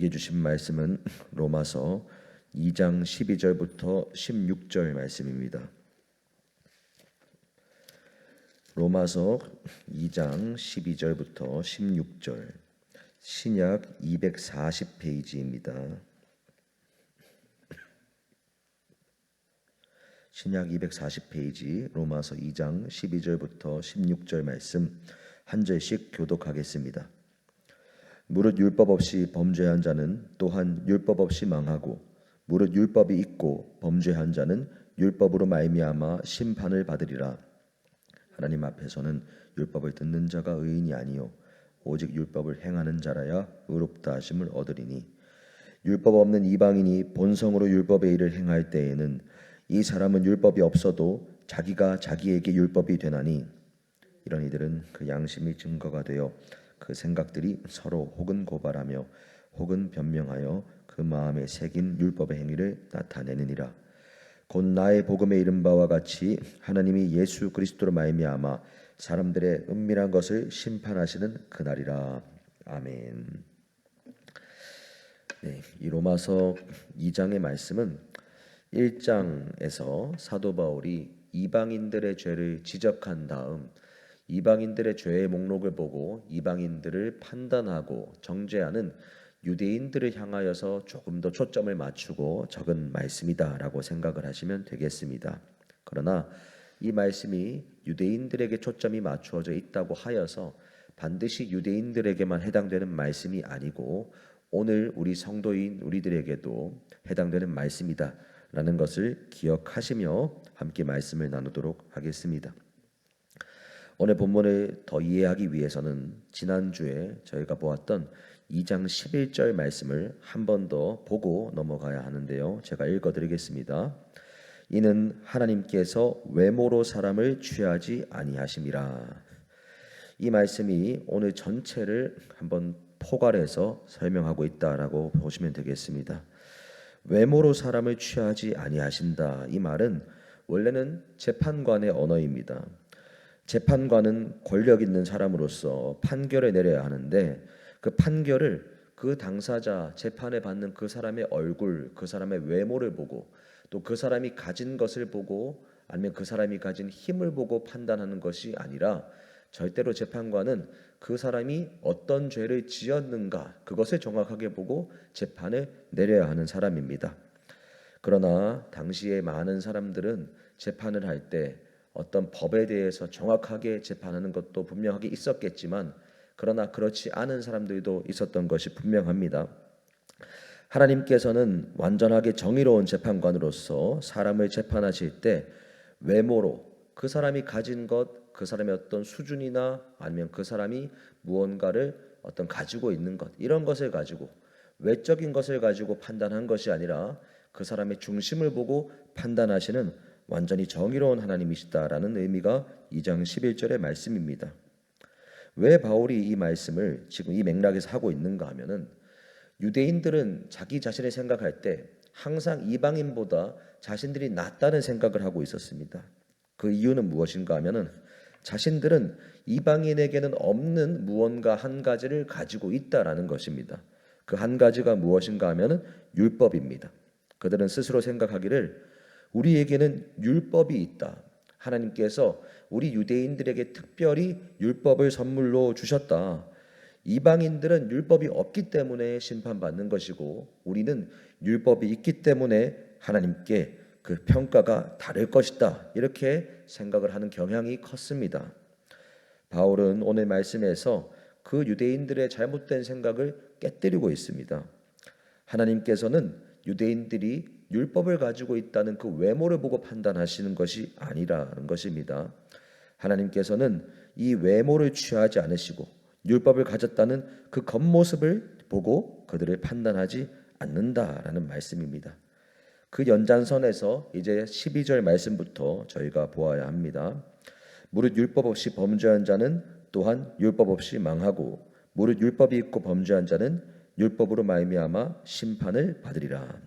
우리에게 주신 말씀은 로마서 2장 12절부터 16절 말씀입니다. 로마서 2장 12절부터 16절, 신약 240페이지입니다. 신약 240페이지 로마서 2장 12절부터 16절 말씀 한 절씩 교독하겠습니다. 무릇 율법 없이 범죄한 자는 또한 율법 없이 망하고, 무릇 율법이 있고 범죄한 자는 율법으로 말미암아 심판을 받으리라. 하나님 앞에서는 율법을 듣는 자가 의인이 아니요 오직 율법을 행하는 자라야 의롭다 하심을 얻으리니, 율법 없는 이방인이 본성으로 율법의 일을 행할 때에는 이 사람은 율법이 없어도 자기가 자기에게 율법이 되나니, 이런 이들은 그 양심이 증거가 되어 그 생각들이 서로 혹은 고발하며 혹은 변명하여 그 마음에 새긴 율법의 행위를 나타내느니라. 곧 나의 복음에 이른 바와 같이 하나님이 예수 그리스도로 말미암아 사람들의 은밀한 것을 심판하시는 그날이라. 아멘. 이 로마서 2장의 말씀은 1장에서 사도 바울이 이방인들의 죄를 지적한 다음 이방인들의 죄의 목록을 보고 이방인들을 판단하고 정죄하는 유대인들을 향하여서 조금 더 초점을 맞추고 적은 말씀이다라고 생각을 하시면 되겠습니다. 그러나 이 말씀이 유대인들에게 초점이 맞추어져 있다고 하여서 반드시 유대인들에게만 해당되는 말씀이 아니고 오늘 우리 성도인 우리들에게도 해당되는 말씀이다라는 것을 기억하시며 함께 말씀을 나누도록 하겠습니다. 오늘 본문을 더 이해하기 위해서는 지난주에 저희가 보았던 2장 11절 말씀을 한 번 더 보고 넘어가야 하는데요. 제가 읽어드리겠습니다. 이는 하나님께서 외모로 사람을 취하지 아니하심이라. 이 말씀이 오늘 전체를 한번 포괄해서 설명하고 있다라고 보시면 되겠습니다. 외모로 사람을 취하지 아니하신다. 이 말은 원래는 재판관의 언어입니다. 재판관은 권력 있는 사람으로서 판결을 내려야 하는데 그 판결을 그 당사자, 재판에 받는 그 사람의 얼굴, 그 사람의 외모를 보고 또 그 사람이 가진 것을 보고 아니면 그 사람이 가진 힘을 보고 판단하는 것이 아니라 절대로 재판관은 그 사람이 어떤 죄를 지었는가 그것을 정확하게 보고 재판을 내려야 하는 사람입니다. 그러나 당시에 많은 사람들은 재판을 할 때 어떤 법에 대해서 정확하게 재판하는 것도 분명하게 있었겠지만 그러나 그렇지 않은 사람들도 있었던 것이 분명합니다. 하나님께서는 완전하게 정의로운 재판관으로서 사람을 재판하실 때 외모로 그 사람이 가진 것, 그 사람의 어떤 수준이나 아니면 그 사람이 무언가를 어떤 가지고 있는 것 이런 것을 가지고 외적인 것을 가지고 판단한 것이 아니라 그 사람의 중심을 보고 판단하시는 완전히 정의로운 하나님이시다라는 의미가 2장 11절의 말씀입니다. 왜 바울이 이 말씀을 지금 이 맥락에서 하고 있는가 하면은 유대인들은 자기 자신을 생각할 때 항상 이방인보다 자신들이 낫다는 생각을 하고 있었습니다. 그 이유는 무엇인가 하면은 자신들은 이방인에게는 없는 무언가 한 가지를 가지고 있다라는 것입니다. 그 한 가지가 무엇인가 하면은 율법입니다. 그들은 스스로 생각하기를 우리에게는 율법이 있다. 하나님께서 우리 유대인들에게 특별히 율법을 선물로 주셨다. 이방인들은 율법이 없기 때문에 심판받는 것이고 우리는 율법이 있기 때문에 하나님께 그 평가가 다를 것이다. 이렇게 생각을 하는 경향이 컸습니다. 바울은 오늘 말씀에서 그 유대인들의 잘못된 생각을 깨뜨리고 있습니다. 하나님께서는 유대인들이 율법을 가지고 있다는 그 외모를 보고 판단하시는 것이 아니라는 것입니다. 하나님께서는 이 외모를 취하지 않으시고 율법을 가졌다는 그 겉모습을 보고 그들을 판단하지 않는다라는 말씀입니다. 그 연장선에서 이제 12절 말씀부터 저희가 보아야 합니다. 무릇 율법 없이 범죄한 자는 또한 율법 없이 망하고 무릇 율법이 있고 범죄한 자는 율법으로 말미암아 심판을 받으리라.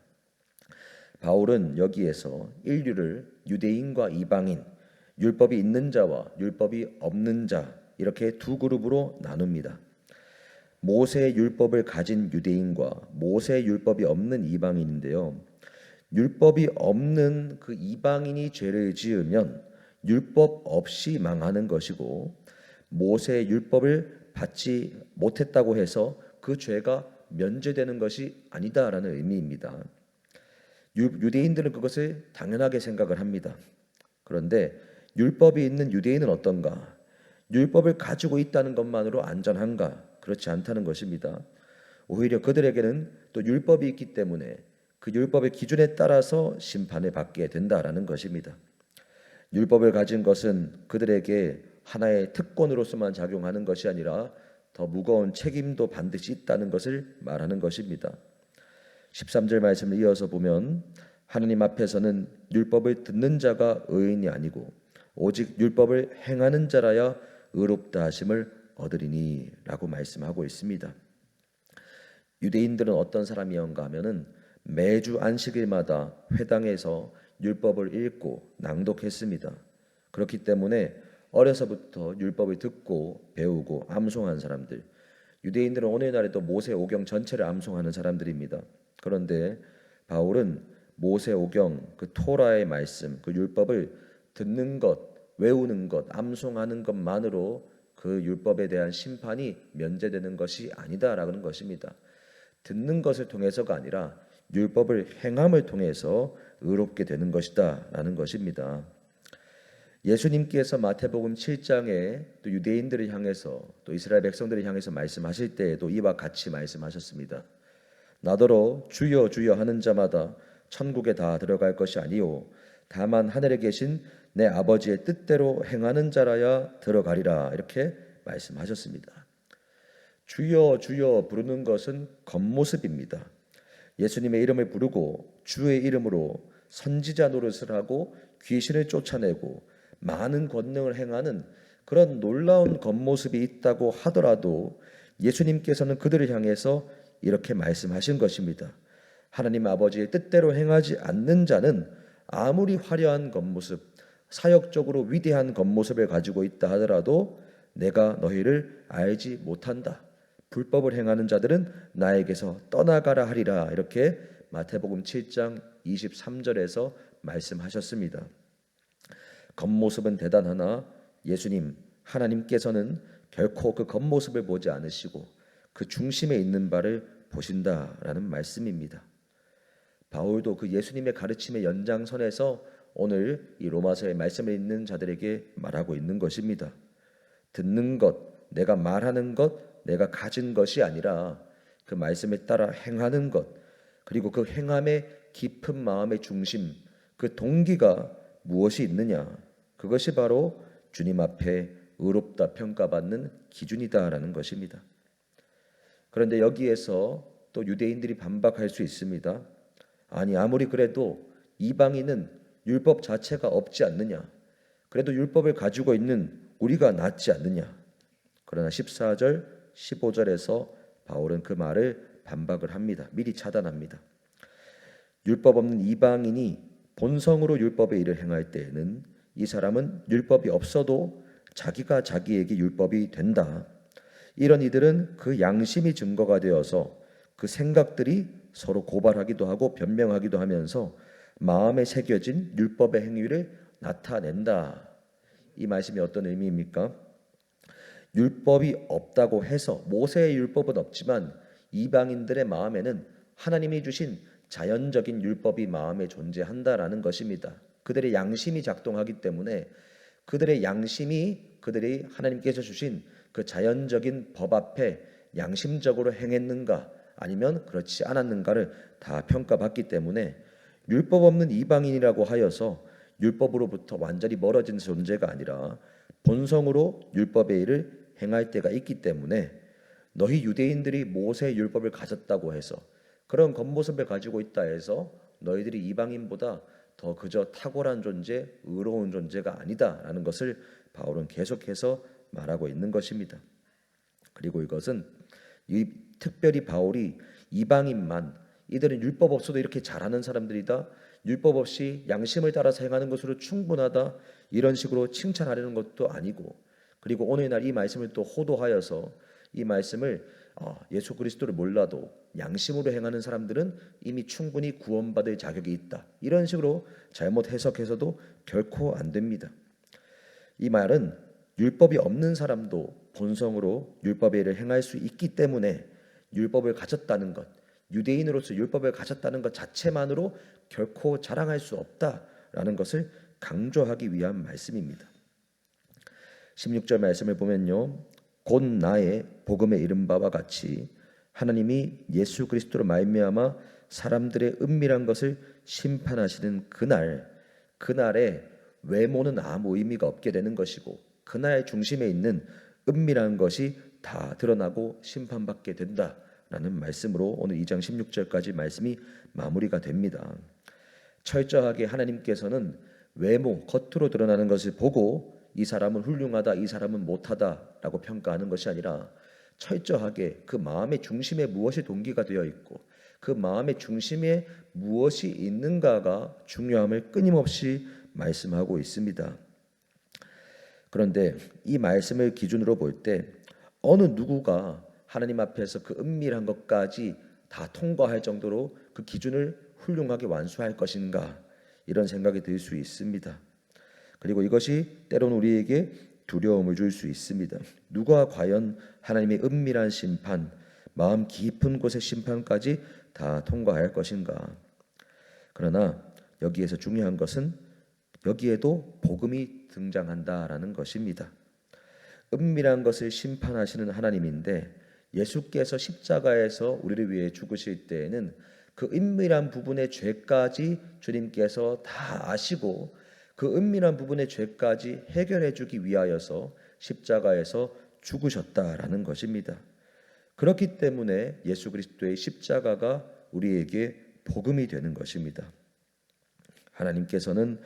바울은 여기에서 인류를 유대인과 이방인, 율법이 있는 자와 율법이 없는 자 이렇게 두 그룹으로 나눕니다. 모세의 율법을 가진 유대인과 모세의 율법이 없는 이방인인데요. 율법이 없는 그 이방인이 죄를 지으면 율법 없이 망하는 것이고, 모세의 율법을 받지 못했다고 해서 그 죄가 면제되는 것이 아니다라는 의미입니다. 유대인들은 그것을 당연하게 생각을 합니다. 그런데 율법이 있는 유대인은 어떤가? 율법을 가지고 있다는 것만으로 안전한가? 그렇지 않다는 것입니다. 오히려 그들에게는 또 율법이 있기 때문에 그 율법의 기준에 따라서 심판을 받게 된다라는 것입니다. 율법을 가진 것은 그들에게 하나의 특권으로서만 작용하는 것이 아니라 더 무거운 책임도 반드시 있다는 것을 말하는 것입니다. 13절 말씀을 이어서 보면, 하나님 앞에서는 율법을 듣는 자가 의인이 아니고 오직 율법을 행하는 자라야 의롭다 하심을 얻으리니 라고 말씀하고 있습니다. 유대인들은 어떤 사람이었는가 하면은 매주 안식일마다 회당에서 율법을 읽고 낭독했습니다. 그렇기 때문에 어려서부터 율법을 듣고 배우고 암송한 사람들, 유대인들은 오늘날에도 모세오경 전체를 암송하는 사람들입니다. 그런데 바울은 모세오경, 그 토라의 말씀, 그 율법을 듣는 것, 외우는 것, 암송하는 것만으로 그 율법에 대한 심판이 면제되는 것이 아니다라는 것입니다. 듣는 것을 통해서가 아니라 율법을 행함을 통해서 의롭게 되는 것이다라는 것입니다. 예수님께서 마태복음 7장에 또 유대인들을 향해서 또 이스라엘 백성들을 향해서 말씀하실 때에도 이와 같이 말씀하셨습니다. 나더러 주여 주여 하는 자마다 천국에 다 들어갈 것이 아니요 다만 하늘에 계신 내 아버지의 뜻대로 행하는 자라야 들어가리라, 이렇게 말씀하셨습니다. 주여 주여 부르는 것은 겉모습입니다. 예수님의 이름을 부르고 주의 이름으로 선지자 노릇을 하고 귀신을 쫓아내고 많은 권능을 행하는 그런 놀라운 겉모습이 있다고 하더라도 예수님께서는 그들을 향해서 이렇게 말씀하신 것입니다. 하나님 아버지의 뜻대로 행하지 않는 자는 아무리 화려한 겉모습, 사역적으로 위대한 겉모습을 가지고 있다 하더라도 내가 너희를 알지 못한다. 불법을 행하는 자들은 나에게서 떠나가라 하리라, 이렇게 마태복음 7장 23절에서 말씀하셨습니다. 겉모습은 대단하나 예수님 하나님께서는 결코 그 겉모습을 보지 않으시고 그 중심에 있는 바를 보신다라는 말씀입니다. 바울도 그 예수님의 가르침의 연장선에서 오늘 이 로마서의 말씀을 읽는 자들에게 말하고 있는 것입니다. 듣는 것, 내가 말하는 것, 내가 가진 것이 아니라 그 말씀에 따라 행하는 것, 그리고 그 행함의 깊은 마음의 중심, 그 동기가 무엇이 있느냐, 그것이 바로 주님 앞에 의롭다 평가받는 기준이다라는 것입니다. 그런데 여기에서 또 유대인들이 반박할 수 있습니다. 아니, 아무리 그래도 이방인은 율법 자체가 없지 않느냐, 그래도 율법을 가지고 있는 우리가 낫지 않느냐. 그러나 14절 15절에서 바울은 그 말을 반박을 합니다. 미리 차단합니다. 율법 없는 이방인이 본성으로 율법의 일을 행할 때에는 이 사람은 율법이 없어도 자기가 자기에게 율법이 된다. 이런 이들은 그 양심이 증거가 되어서 그 생각들이 서로 고발하기도 하고 변명하기도 하면서 마음에 새겨진 율법의 행위를 나타낸다. 이 말씀이 어떤 의미입니까? 율법이 없다고 해서 모세의 율법은 없지만 이방인들의 마음에는 하나님이 주신 자연적인 율법이 마음에 존재한다라는 것입니다. 그들의 양심이 작동하기 때문에 그들의 양심이 그들이 하나님께서 주신 그 자연적인 법 앞에 양심적으로 행했는가 아니면 그렇지 않았는가를 다 평가받기 때문에 율법 없는 이방인이라고 하여서 율법으로부터 완전히 멀어진 존재가 아니라 본성으로 율법의 일을 행할 때가 있기 때문에 너희 유대인들이 모세의 율법을 가졌다고 해서 그런 겉모습을 가지고 있다 해서 너희들이 이방인보다 더 그저 탁월한 존재, 의로운 존재가 아니다라는 것을 바울은 계속해서 말하고 있는 것입니다. 그리고 이것은 특별히 바울이 이방인만, 이들은 율법 없어도 이렇게 잘하는 사람들이다, 율법 없이 양심을 따라서 행하는 것으로 충분하다, 이런 식으로 칭찬하려는 것도 아니고, 그리고 오늘날 이 말씀을 또 호도하여서 이 말씀을 예수 그리스도를 몰라도 양심으로 행하는 사람들은 이미 충분히 구원받을 자격이 있다. 이런 식으로 잘못 해석해서도 결코 안 됩니다. 이 말은 율법이 없는 사람도 본성으로 율법의 일을 행할 수 있기 때문에 율법을 가졌다는 것, 유대인으로서 율법을 가졌다는 것 자체만으로 결코 자랑할 수 없다라는 것을 강조하기 위한 말씀입니다. 16절 말씀을 보면요, 곧 나의 복음에 이른 바와 같이 하나님이 예수 그리스도로 말미암아 사람들의 은밀한 것을 심판하시는 그날에 외모는 아무 의미가 없게 되는 것이고 그날 중심에 있는 은밀한 것이 다 드러나고 심판받게 된다라는 말씀으로 오늘 2장 16절까지 말씀이 마무리가 됩니다. 철저하게 하나님께서는 외모, 겉으로 드러나는 것을 보고 이 사람은 훌륭하다, 이 사람은 못하다라고 평가하는 것이 아니라 철저하게 그 마음의 중심에 무엇이 동기가 되어 있고 그 마음의 중심에 무엇이 있는가가 중요함을 끊임없이 말씀하고 있습니다. 그런데 이 말씀을 기준으로 볼 때 어느 누구가 하나님 앞에서 그 은밀한 것까지 다 통과할 정도로 그 기준을 훌륭하게 완수할 것인가, 이런 생각이 들 수 있습니다. 그리고 이것이 때로는 우리에게 두려움을 줄 수 있습니다. 누가 과연 하나님의 은밀한 심판, 마음 깊은 곳의 심판까지 다 통과할 것인가. 그러나 여기에서 중요한 것은 여기에도 복음이 등장한다라는 것입니다. 은밀한 것을 심판하시는 하나님인데 예수께서 십자가에서 우리를 위해 죽으실 때에는 그 은밀한 부분의 죄까지 주님께서 다 아시고 그 은밀한 부분의 죄까지 해결해 주기 위하여서 십자가에서 죽으셨다라는 것입니다. 그렇기 때문에 예수 그리스도의 십자가가 우리에게 복음이 되는 것입니다. 하나님께서는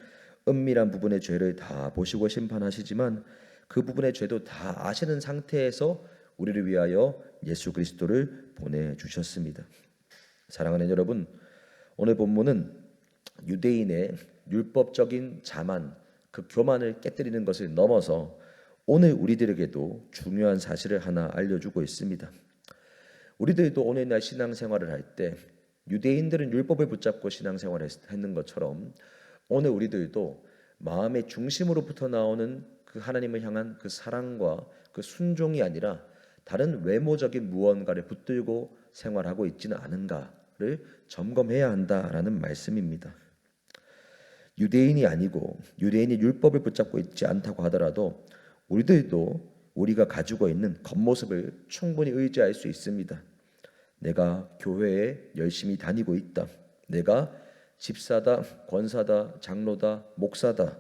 은밀한 부분의 죄를 다 보시고 심판하시지만 그 부분의 죄도 다 아시는 상태에서 우리를 위하여 예수 그리스도를 보내주셨습니다. 사랑하는 여러분, 오늘 본문은 유대인의 율법적인 자만, 그 교만을 깨뜨리는 것을 넘어서 오늘 우리들에게도 중요한 사실을 하나 알려주고 있습니다. 우리들도 오늘날 신앙생활을 할 때 유대인들은 율법을 붙잡고 신앙생활을 했는 것처럼 오늘 우리들도 마음의 중심으로부터 나오는 그 하나님을 향한 그 사랑과 그 순종이 아니라 다른 외모적인 무언가를 붙들고 생활하고 있지는 않은가를 점검해야 한다라는 말씀입니다. 유대인이 아니고 유대인이 율법을 붙잡고 있지 않다고 하더라도 우리들도 우리가 가지고 있는 겉모습을 충분히 의지할 수 있습니다. 내가 교회에 열심히 다니고 있다. 내가 집사다, 권사다, 장로다, 목사다.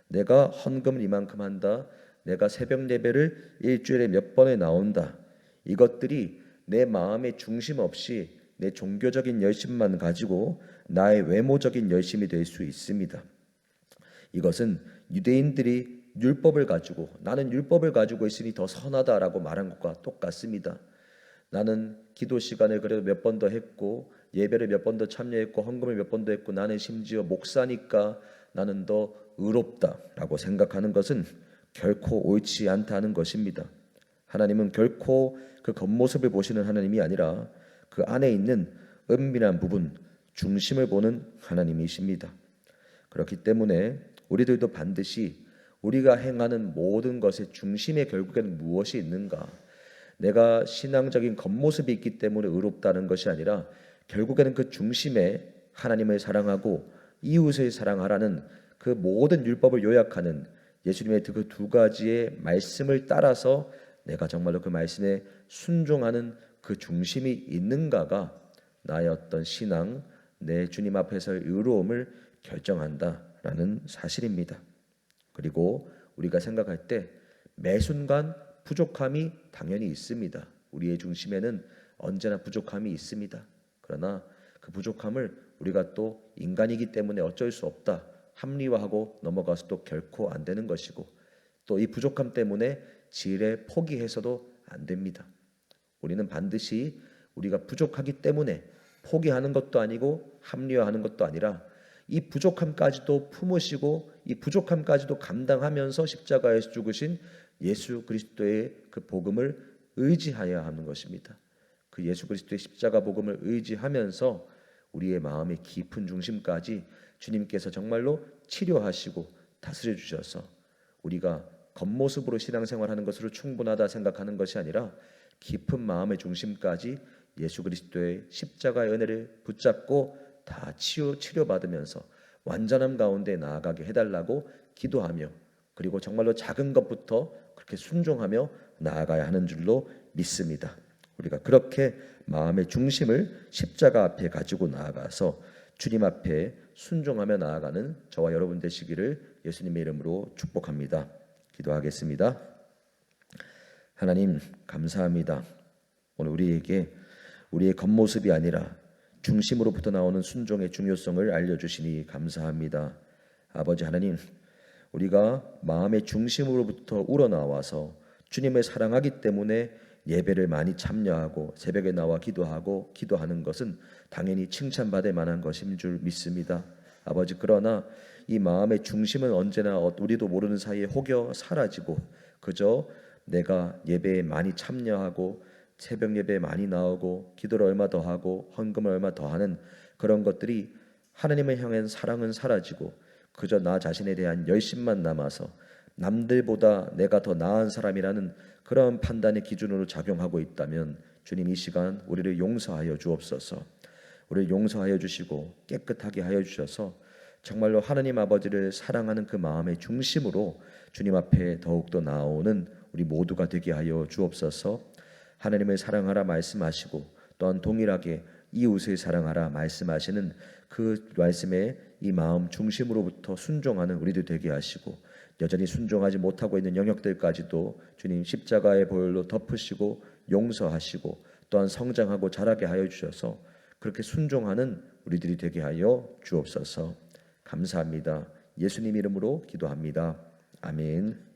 내가 헌금을 이만큼 한다. 내가 새벽 예배를 일주일에 몇 번에 나온다. 이것들이 내 마음의 중심 없이 내 종교적인 열심만 가지고 나의 외모적인 열심이 될 수 있습니다. 이것은 유대인들이 율법을 가지고 나는 율법을 가지고 있으니 더 선하다라고 말한 것과 똑같습니다. 나는 기도 시간을 그래도 몇 번 더 했고 예배를 몇 번 더 참여했고 헌금을 몇 번 더 했고 나는 심지어 목사니까 나는 더 의롭다라고 생각하는 것은 결코 옳지 않다는 것입니다. 하나님은 결코 그 겉모습을 보시는 하나님이 아니라 그 안에 있는 은밀한 부분, 중심을 보는 하나님이십니다. 그렇기 때문에 우리들도 반드시 우리가 행하는 모든 것의 중심에 결국에는 무엇이 있는가, 내가 신앙적인 겉모습이 있기 때문에 의롭다는 것이 아니라 결국에는 그 중심에 하나님을 사랑하고 이웃을 사랑하라는 그 모든 율법을 요약하는 예수님의 그 두 가지의 말씀을 따라서 내가 정말로 그 말씀에 순종하는 그 중심이 있는가가 나의 어떤 신앙, 내 주님 앞에서의 의로움을 결정한다라는 사실입니다. 그리고 우리가 생각할 때 매 순간 부족함이 당연히 있습니다. 우리의 중심에는 언제나 부족함이 있습니다. 그러나 그 부족함을 우리가 또 인간이기 때문에 어쩔 수 없다 합리화하고 넘어가서도 결코 안 되는 것이고, 또 이 부족함 때문에 지레 포기해서도 안 됩니다. 우리는 반드시 우리가 부족하기 때문에 포기하는 것도 아니고 합리화하는 것도 아니라 이 부족함까지도 품으시고 이 부족함까지도 감당하면서 십자가에서 죽으신 예수 그리스도의 그 복음을 의지하여야 하는 것입니다. 그 예수 그리스도의 십자가 복음을 의지하면서 우리의 마음의 깊은 중심까지 주님께서 정말로 치료하시고 다스려 주셔서 우리가 겉모습으로 신앙생활하는 것으로 충분하다 생각하는 것이 아니라 깊은 마음의 중심까지 예수 그리스도의 십자가의 은혜를 붙잡고 다 치료받으면서 완전함 가운데 나아가게 해달라고 기도하며, 그리고 정말로 작은 것부터 그렇게 순종하며 나아가야 하는 줄로 믿습니다. 우리가 그렇게 마음의 중심을 십자가 앞에 가지고 나아가서 주님 앞에 순종하며 나아가는 저와 여러분 되시기를 예수님의 이름으로 축복합니다. 기도하겠습니다. 하나님 감사합니다. 오늘 우리에게 우리의 겉모습이 아니라 중심으로부터 나오는 순종의 중요성을 알려주시니 감사합니다. 아버지 하나님, 우리가 마음의 중심으로부터 우러나와서 주님을 사랑하기 때문에 예배를 많이 참여하고 새벽에 나와 기도하는 것은 당연히 칭찬받을 만한 것인 줄 믿습니다. 아버지, 그러나 이 마음의 중심은 언제나 우리도 모르는 사이에 혹여 사라지고 그저 내가 예배에 많이 참여하고 새벽 예배에 많이 나오고 기도를 얼마 더 하고 헌금을 얼마 더 하는 그런 것들이 하나님을 향한 사랑은 사라지고 그저 나 자신에 대한 열심만 남아서 남들보다 내가 더 나은 사람이라는 그런 판단의 기준으로 작용하고 있다면 주님, 이 시간 우리를 용서하여 주옵소서. 우리를 용서하여 주시고 깨끗하게 하여 주셔서 정말로 하나님 아버지를 사랑하는 그 마음의 중심으로 주님 앞에 더욱더 나오는 우리 모두가 되게 하여 주옵소서. 하나님을 사랑하라 말씀하시고 또한 동일하게 이웃을 사랑하라 말씀하시는 그 말씀에 이 마음 중심으로부터 순종하는 우리들 되게 하시고, 여전히 순종하지 못하고 있는 영역들까지도 주님 십자가의 보혈로 덮으시고 용서하시고 또한 성장하고 자라게 하여 주셔서 그렇게 순종하는 우리들이 되게 하여 주옵소서. 감사합니다. 예수님 이름으로 기도합니다. 아멘.